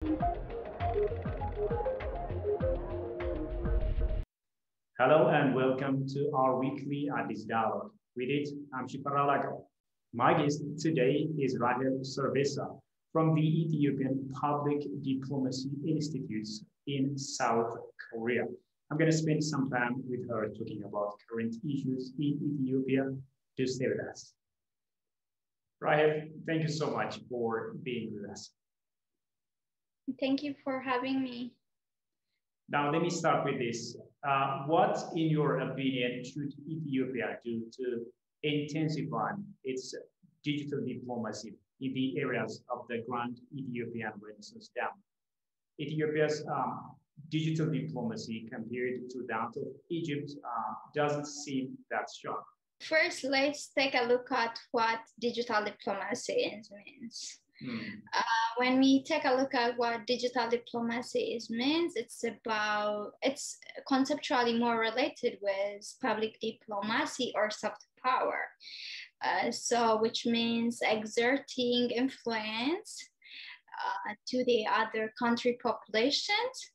Hello and welcome to our weekly Addis Dialogue. With it, I'm Shifaralago. My guest today is Rahel Serbesa from the Ethiopian Public Diplomacy Institute in South Korea. I'm going to spend some time with her talking about current issues in Ethiopia. Do stay with us. Rahel, thank you so much for being with us. Thank you for having me. Now, let me start with this. What, in your opinion, should Ethiopia do to intensify its digital diplomacy in the areas of the Grand Ethiopian Renaissance Dam? Ethiopia's digital diplomacy compared to that of Egypt doesn't seem that strong. First, let's take a look at what digital diplomacy means. When we take a look at what digital diplomacy means, it's conceptually more related with public diplomacy or soft power. Which means exerting influence to the other country populations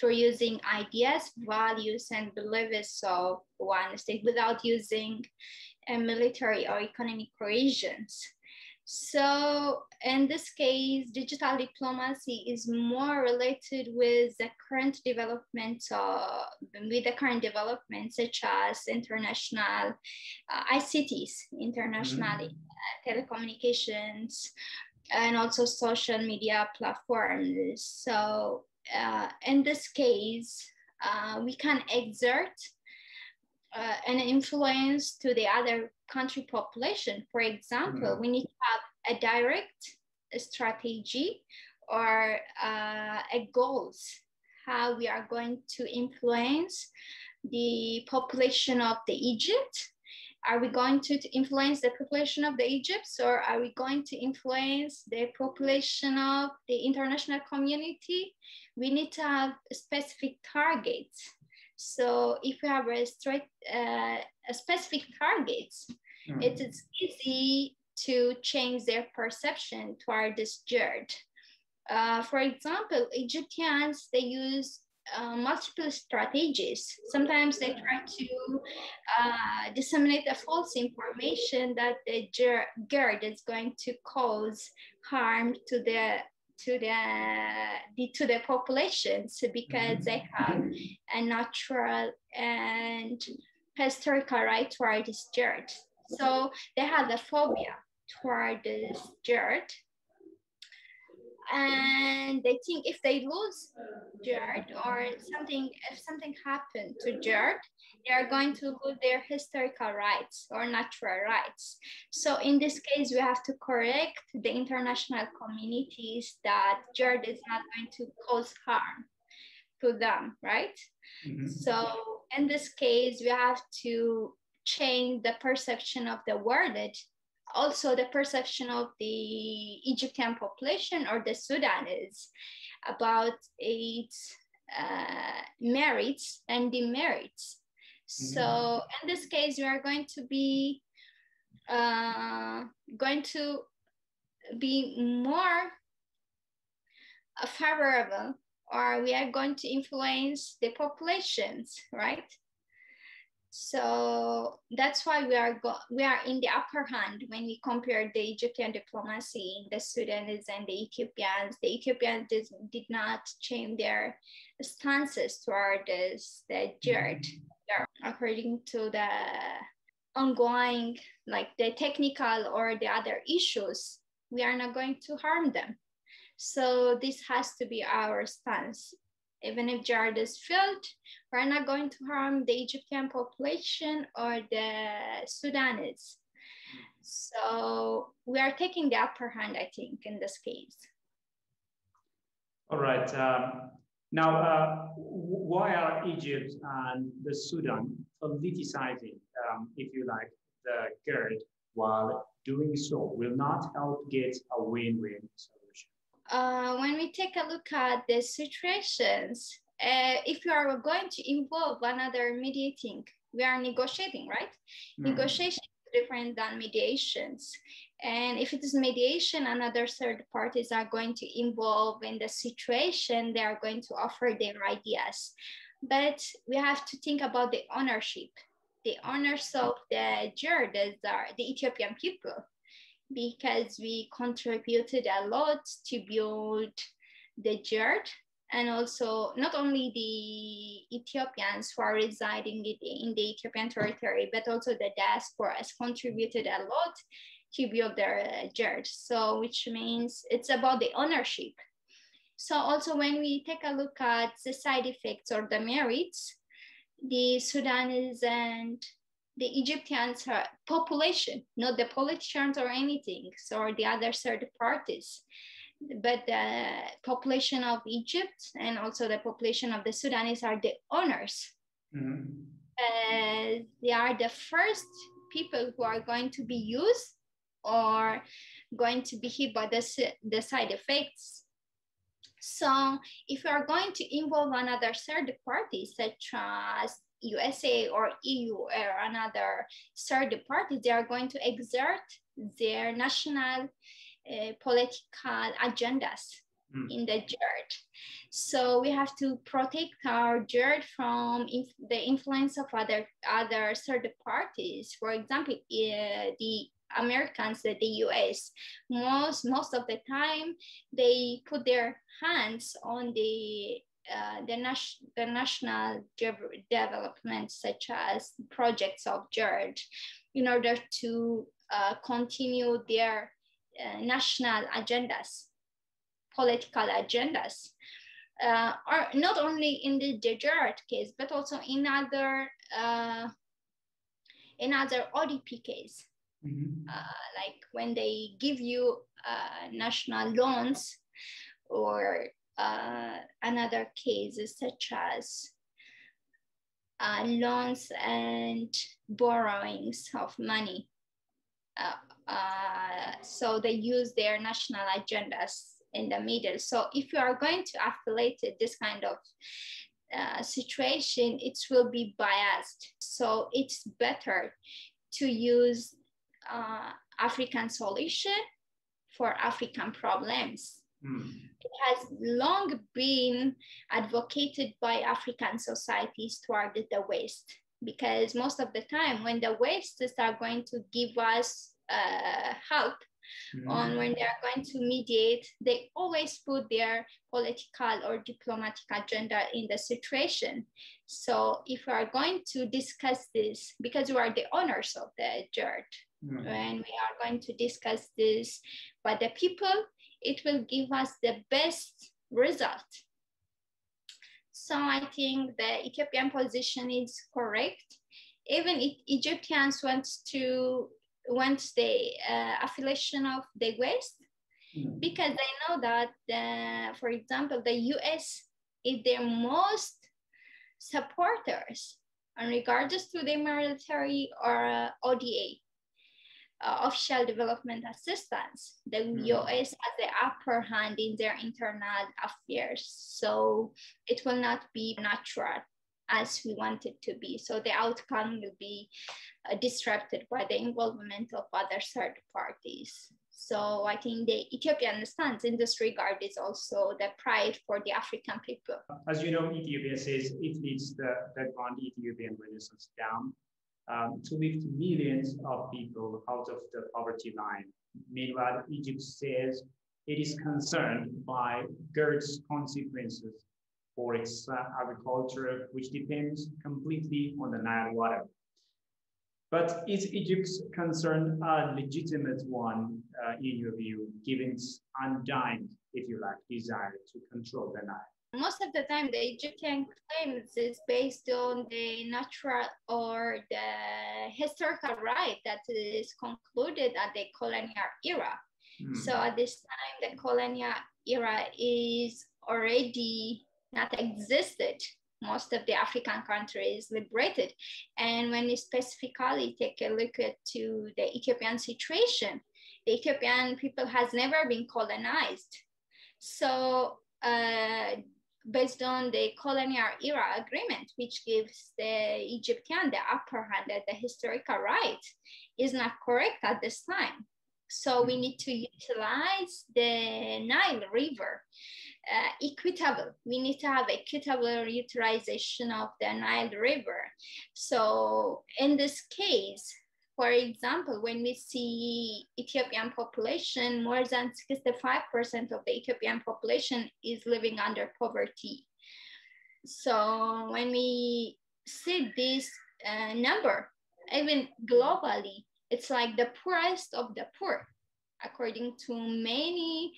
through using ideas, values, and beliefs of one state without using military or economic coercions. So in this case, digital diplomacy is more related with the current development, such as international ICTs, international telecommunications, and also social media platforms. So in this case, we can exert an influence to the other country population. For example, we need to have a direct strategy or a goals, how we are going to influence the population of the Egypt. Are we going to influence the population of the Egypt, or are we going to influence the population of the international community? We need to have specific targets. So if we have a specific targets, it is easy to change their perception toward this GERD. For example, Egyptians, they use multiple strategies. Sometimes they try to disseminate a false information that the GERD is going to cause harm to the populations because they have a natural and historical right toward this GERD. So they have a phobia toward this GERD. And they think if they lose GERD or if something happened to GERD, they are going to lose their historical rights or natural rights. So in this case, we have to correct the international communities that GERD is not going to cause harm to them, right? So in this case, we have to change the perception of the world, also the perception of the Egyptian population or the Sudanese about its merits and demerits. So in this case, we are going to be more favorable, or we are going to influence the populations, right? So that's why we are in the upper hand when we compare the Egyptian diplomacy, the Sudanese and the Ethiopians. The Ethiopians did not change their stances toward the GERD. According to the ongoing, like the technical or the other issues, we are not going to harm them. So this has to be our stance. Even if GERD is filled, we're not going to harm the Egyptian population or the Sudanese. So we are taking the upper hand, I think, in this case. All right. Now, why are Egypt and the Sudan politicizing, if you like, the GERD, while doing so will not help get a win-win solution? When we take a look at the situations, if you are going to involve another mediating, we are negotiating, right? Negotiation different than mediations. And if it is mediation, another third parties are going to involve in the situation. They are going to offer their ideas. But we have to think about the ownership. The owners of the GERD are the Ethiopian people, because we contributed a lot to build the GERD. And also not only the Ethiopians who are residing in the Ethiopian territory, but also the diaspora has contributed a lot to build their GERD. So which means it's about the ownership. So also when we take a look at the side effects or the merits, the Sudanese and the Egyptians are population, not the politicians or anything, so or the other third parties, but the population of Egypt and also the population of the Sudanese are the owners. They are the first people who are going to be used or going to be hit by the side effects. So if we are going to involve another third party, such as USA or EU or another third party, they are going to exert their national political agendas in the GERD. So we have to protect our GERD from the influence of other third parties. For example, the Americans, the US, most of the time, they put their hands on the national development, such as projects of GERD, in order to continue their national agendas, political agendas, or not only in the GERD case, but also in other ODP case. Like when they give you national loans, or another cases such as loans and borrowings of money. So they use their national agendas in the middle. So if you are going to affiliate this kind of situation, it will be biased. So it's better to use African solution for African problems. It has long been advocated by African societies toward the West, because most of the time when the West are going to give us help on when they are going to mediate, they always put their political or diplomatic agenda in the situation. So if we are going to discuss this, because we are the owners of the GERD, and we are going to discuss this by the people, it will give us the best result. So I think the Ethiopian position is correct. Even if Egyptians want the affiliation of the West, because they know that, for example, the US is their most supporters, and regardless to the military or ODA, official development assistance, the US has the upper hand in their internal affairs. So it will not be natural as we want it to be. So the outcome will be disrupted by the involvement of other third parties. So I think the Ethiopia understands in this regard is also the pride for the African people. As you know, Ethiopia says it leads the Grand Ethiopian Renaissance down to lift millions of people out of the poverty line. Meanwhile, Egypt says it is concerned by GERD's consequences for its agriculture, which depends completely on the Nile water. But is Egypt's concern a legitimate one in your view, given its undying, if you like, desire to control the Nile? Most of the time, the Egyptian claims is based on the natural or the historical right that is concluded at the colonial era. So at this time, the colonial era is already not existed. Most of the African countries liberated. And when you specifically take a look at to the Ethiopian situation, the Ethiopian people has never been colonized. So based on the colonial era agreement, which gives the Egyptian the upper hand at the historical right, is not correct at this time. So we need to utilize the Nile River equitable. We need to have equitable utilization of the Nile River. So in this case, for example, when we see Ethiopian population, more than 65% of the Ethiopian population is living under poverty. So when we see this number, even globally, it's like the poorest of the poor, according to many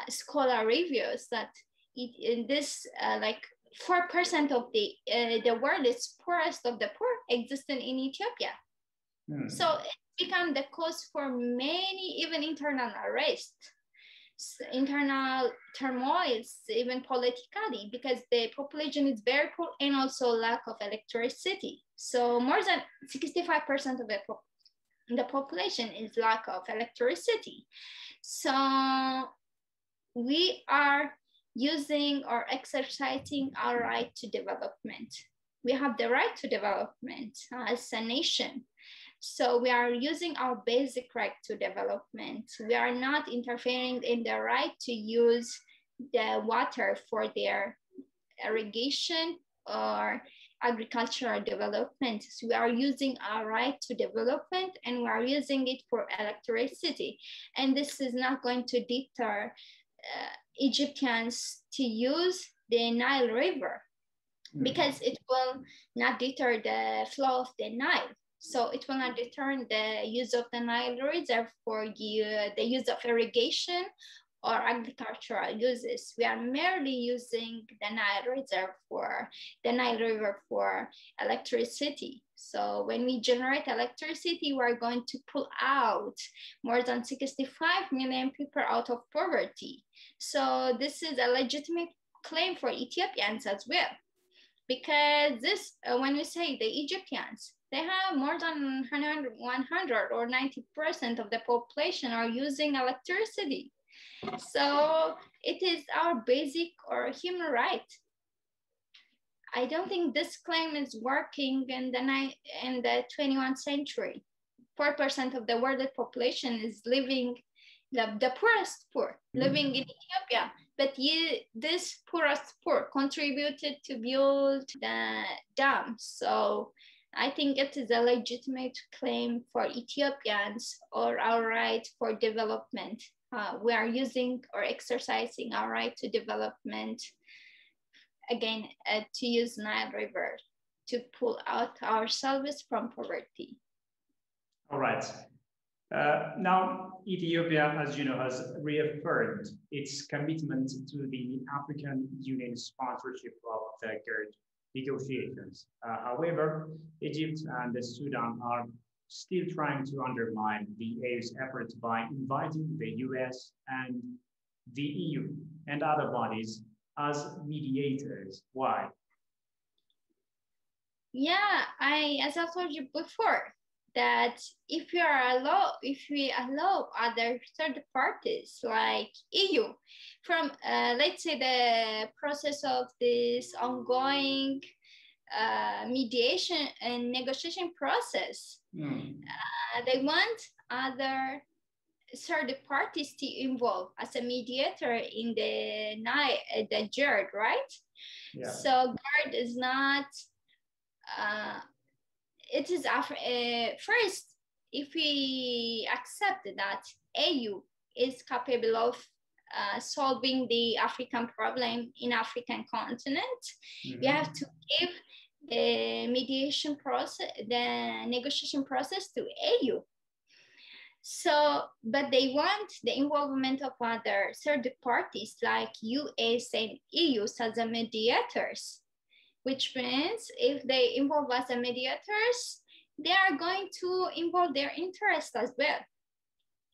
scholar reviews, that in this like 4% of the world is poorest of the poor existing in Ethiopia. So it became the cause for many, even internal arrests, internal turmoils, even politically, because the population is very poor and also lack of electricity. So more than 65% of the population is lack of electricity. So we are using or exercising our right to development. We have the right to development as a nation. So we are using our basic right to development. We are not interfering in the right to use the water for their irrigation or agricultural development. So we are using our right to development and we are using it for electricity. And this is not going to deter Egyptians to use the Nile River because it will not deter the flow of the Nile. So it will not deter the use of the Nile Reserve for the use of irrigation or agricultural uses. We are merely using the Nile Reserve for the Nile River for electricity. So when we generate electricity, we're going to pull out more than 65 million people out of poverty. So this is a legitimate claim for Ethiopians as well. Because this, when we say the Egyptians, they have more than 100 or 90% of the population are using electricity. So it is our basic or human right. I don't think this claim is working in the 21st century. 4% of the world population is living, the poorest poor, living in Ethiopia. But this poorest poor contributed to build the dam. So I think it is a legitimate claim for Ethiopians or our right for development. We are using or exercising our right to development, again, to use Nile River to pull out ourselves from poverty. All right. Now, Ethiopia, as you know, has reaffirmed its commitment to the African Union sponsorship of the GERD negotiations. However, Egypt and Sudan are still trying to undermine the AU's efforts by inviting the US and the EU and other bodies as mediators. Why? Yeah, as I told you before, that if we allow other third parties like EU from, let's say, the process of this ongoing mediation and negotiation process, they want other third parties to involve as a mediator in the GERD, right? Yeah. So GERD is not, it is first, if we accept that AU is capable of solving the African problem in African continent, we have to give the mediation process, the negotiation process to AU. So, but they want the involvement of other third parties like US and EU as a mediators, which means if they involve us as mediators, they are going to involve their interests as well.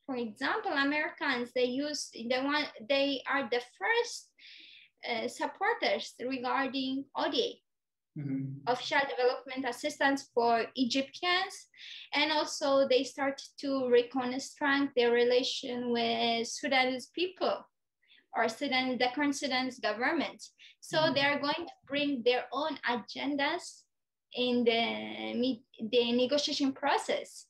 For example, Americans, they are the first supporters regarding ODA, official development assistance for Egyptians, and also they started to reconstruct their relation with Sudanese people or Sudan, the current Sudan's government. So they are going to bring their own agendas in the negotiation process.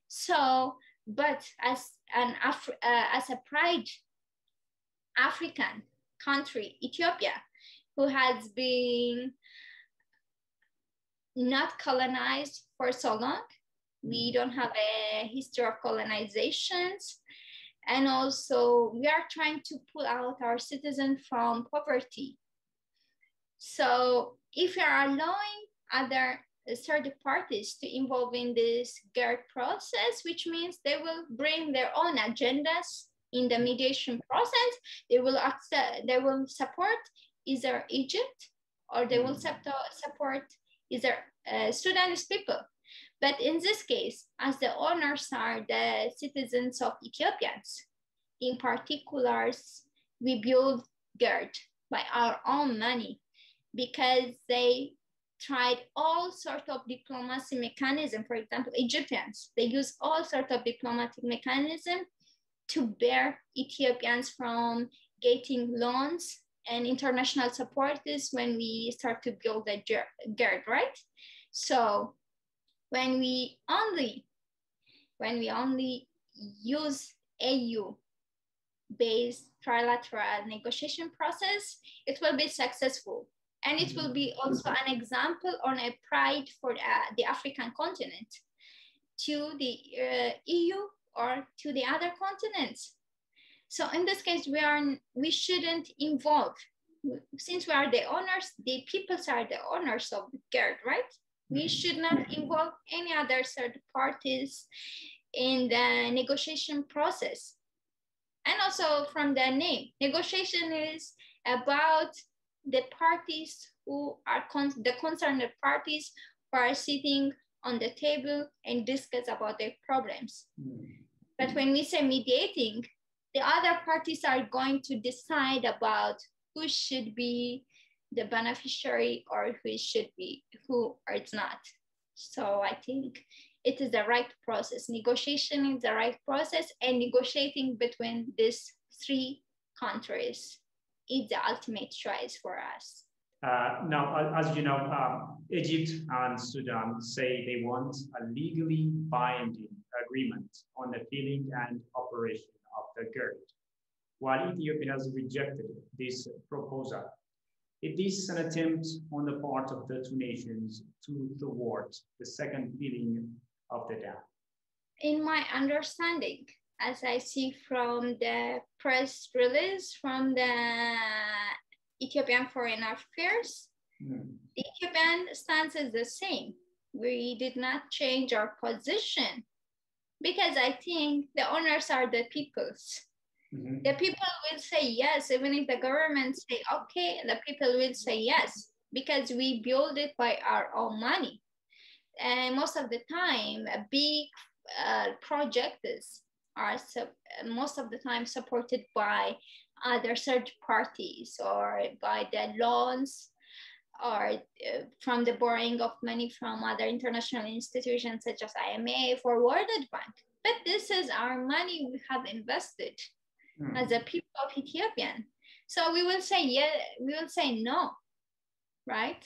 So, but as a pride African country, Ethiopia, who has been not colonized for so long, we don't have a history of colonizations. And also we are trying to pull out our citizens from poverty. So if you are allowing other third parties to involve in this GERD process, which means they will bring their own agendas in the mediation process, they will support either Egypt or they will support either Sudanese people. But in this case, as the owners are the citizens of Ethiopians, in particular, we build GERD by our own money because they tried all sorts of diplomacy mechanism. For example, Egyptians, they use all sorts of diplomatic mechanism to bear Ethiopians from getting loans and international support is when we start to build the GERD, right? So when we only use AU-based trilateral negotiation process, it will be successful. And it will be also an example on a pride for the African continent to the EU or to the other continents. So in this case, we shouldn't involve, since we are the owners, the peoples are the owners of the GERD, right? We should not involve any other third parties in the negotiation process. And also from the name, negotiation is about the parties who are the concerned parties who are sitting on the table and discuss about their problems. But when we say mediating, the other parties are going to decide about who should be the beneficiary or who or it's not. So I think it is the right process. Negotiation is the right process, and negotiating between these three countries is the ultimate choice for us. Now, as you know, Egypt and Sudan say they want a legally binding agreement on the filling and operation of the GERD, while Ethiopia has rejected this proposal. It is an attempt on the part of the two nations to thwart the second filling of the dam. In my understanding, as I see from the press release from the Ethiopian Foreign Affairs, the Ethiopian stance is the same. We did not change our position because I think the owners are the peoples. The people will say yes, even if the government say okay, the people will say yes because we build it by our own money. And most of the time, big projects are most of the time supported by other third parties or by the loans or from the borrowing of money from other international institutions such as IMF or World Bank. But this is our money we have invested as a people of Ethiopian. So we will say yeah, we will say no, right?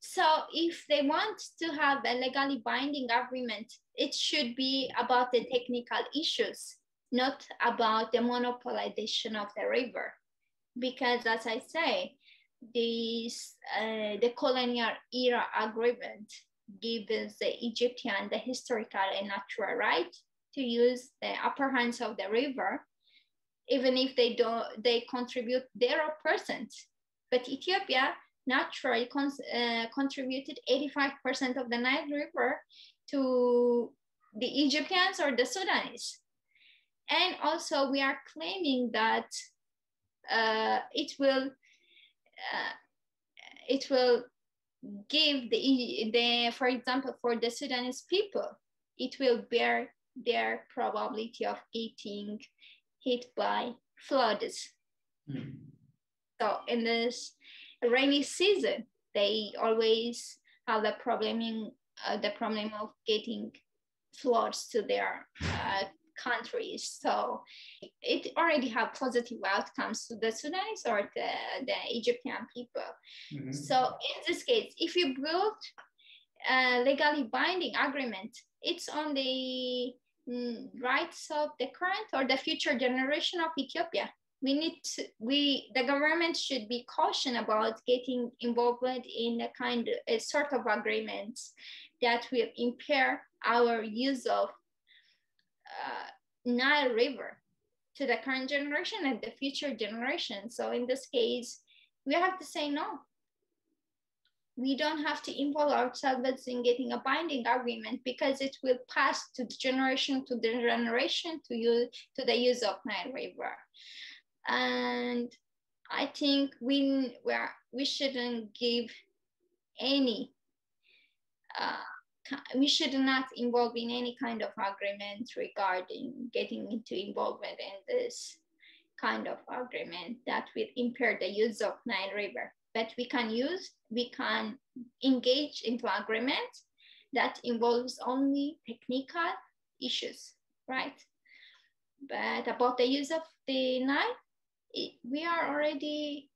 So if they want to have a legally binding agreement, it should be about the technical issues, not about the monopolization of the river. Because as I say, the colonial era agreement gives the Egyptian the historical and natural right to use the upper hands of the river, even if they contribute 0%. But Ethiopia naturally contributed 85% of the Nile River to the Egyptians or the Sudanese. And also we are claiming that it will give for example, for the Sudanese people, it will bear their probability of getting hit by floods. So in this rainy season, they always have the problem of getting floods to their countries. So it already have positive outcomes to the Sudanese or the Egyptian people. Mm-hmm. So in this case, if you build a legally binding agreement, it's on the rights of the current or the future generation of Ethiopia. The government should be cautious about getting involved in a sort of agreements that will impair our use of Nile River to the current generation and the future generation. So in this case, we have to say no. We don't have to involve ourselves in getting a binding agreement because it will pass to the generation to the generation to the use of Nile River. And I think we shouldn't give any, we should not involve in any kind of agreement regarding getting into involvement in this kind of agreement that will impair the use of Nile River. But we can engage into agreement that involves only technical issues, right? But about the use of the Nile, we are already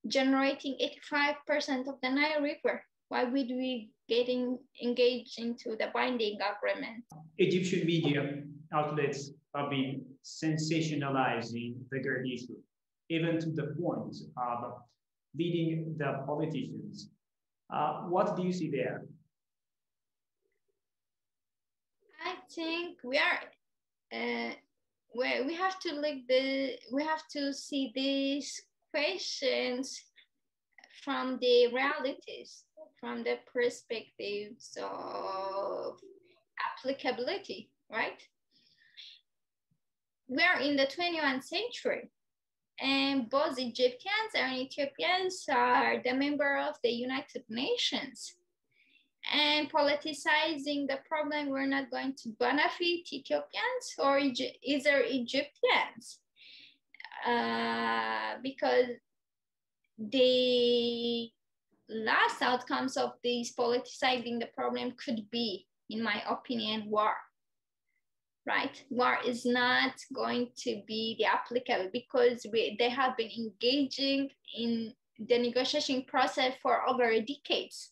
generating 85% of the Nile River. Why would we getting engaged into the binding agreement? Egyptian media outlets have been sensationalizing the GERD issue, even to the point of leading the politicians. What do you see there? I think we have to see these questions from the realities, from the perspectives of applicability, right? We're in the 21st century, and both Egyptians and Ethiopians are the member of the United Nations. And politicizing the problem, we're not going to benefit Ethiopians or either Egyptians, because the last outcomes of this politicizing the problem could be, in my opinion, war. Right? War is not going to be the applicable because they have been engaging in the negotiation process for over decades,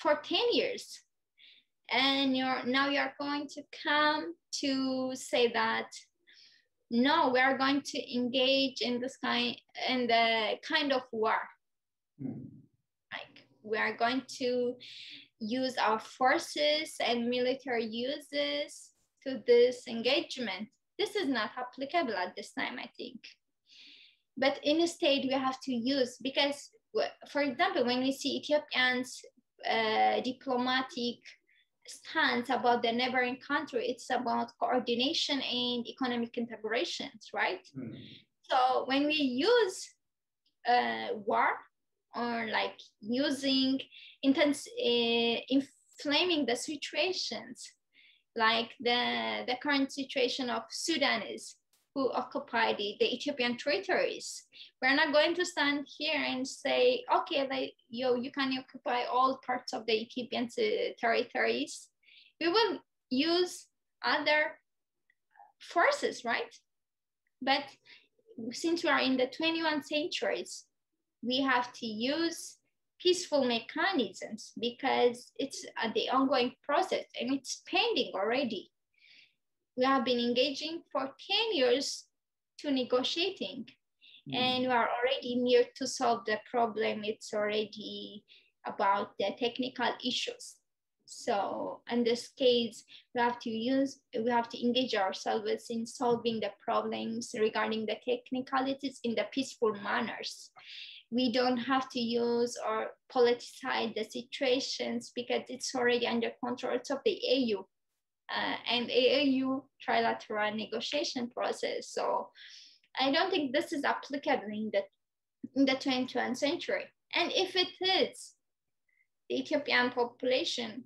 for 10 years. And now you're going to come to say that, no, we are going to engage in the kind of war. Like we are going to use our forces and military uses to this engagement. This is not applicable at this time, I think. But instead, we have to use, because, for example, when we see Ethiopians' diplomatic stance about the neighboring country, it's about coordination and economic integrations, right? So when we use war, or like using inflaming the situations, like the current situation of Sudanese who occupy the Ethiopian territories. We're not going to stand here and say, okay, you can occupy all parts of the Ethiopian territories. We will use other forces, right? But since we are in the 21st centuries, we have to use peaceful mechanisms because it's the ongoing process and it's pending already. We have been engaging for 10 years to negotiating, and we are already near to solve the problem. It's already about the technical issues. So in this case, we have to engage ourselves in solving the problems regarding the technicalities in the peaceful manners. We don't have to use or politicize the situations because it's already under control of the AU and AU trilateral negotiation process. So I don't think this is applicable in the 21st century. And if it is, the Ethiopian population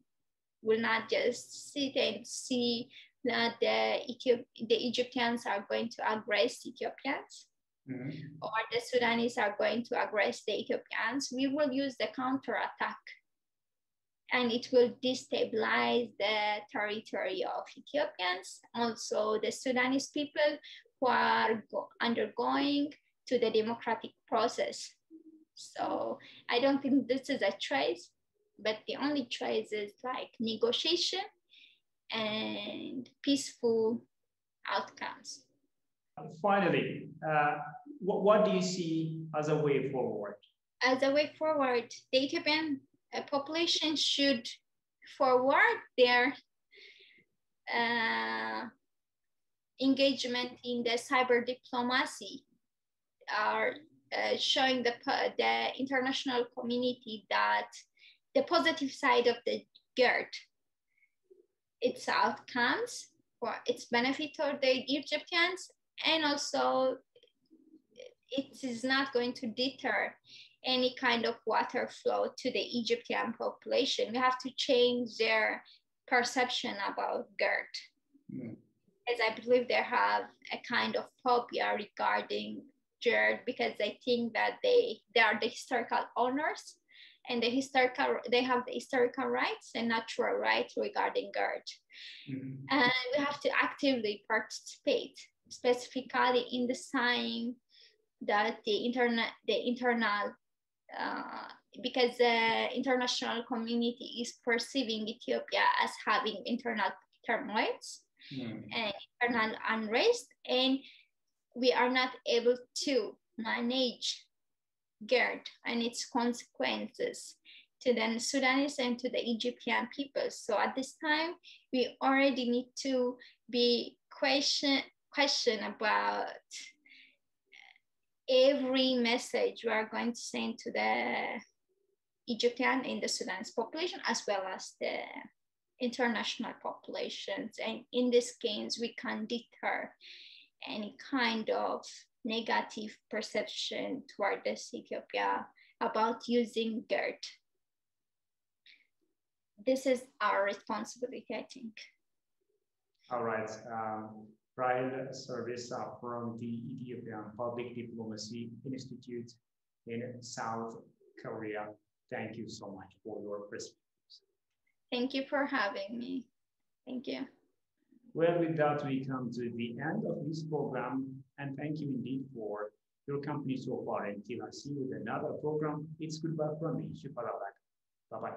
will not just sit and see that the Egyptians are going to aggress Ethiopians. Or the Sudanese are going to aggress the Ethiopians. We will use the counterattack. and it will destabilize the territory of Ethiopians, also the Sudanese people who are undergoing to the democratic process. So I don't think this is a choice, but the only choice is like negotiation and peaceful outcomes. Finally, what do you see as a way forward? As a way forward, the Ethiopian population should forward their engagement in the cyber diplomacy, are showing the international community that the positive side of the GERD, its outcomes, for its benefit for the Egyptians, and also it is not going to deter any kind of water flow to the Egyptian population. We have to change their perception about GERD. Mm. As I believe they have a kind of phobia regarding GERD because they think that they are the historical owners and they have the historical rights and natural rights regarding GERD. Mm-hmm. And we have to actively participate, specifically in the sign that because the international community is perceiving Ethiopia as having internal turmoils and internal unrest, and we are not able to manage GERD and its consequences to the Sudanese and to the Egyptian people. So at this time, we already need to be question about every message we are going to send to the Egyptian and the Sudanese population, as well as the international populations. And in this case, we can deter any kind of negative perception toward this Ethiopia about using GERD. This is our responsibility, I think. All right. Rahel Serbesa from the Ethiopian Public Diplomacy Institute in South Korea. Thank you so much for your perspectives. Thank you for having me. Thank you. Well, with that, we come to the end of this program, and thank you indeed for your company so far. Until I see you with another program, it's goodbye from me, Bye-bye.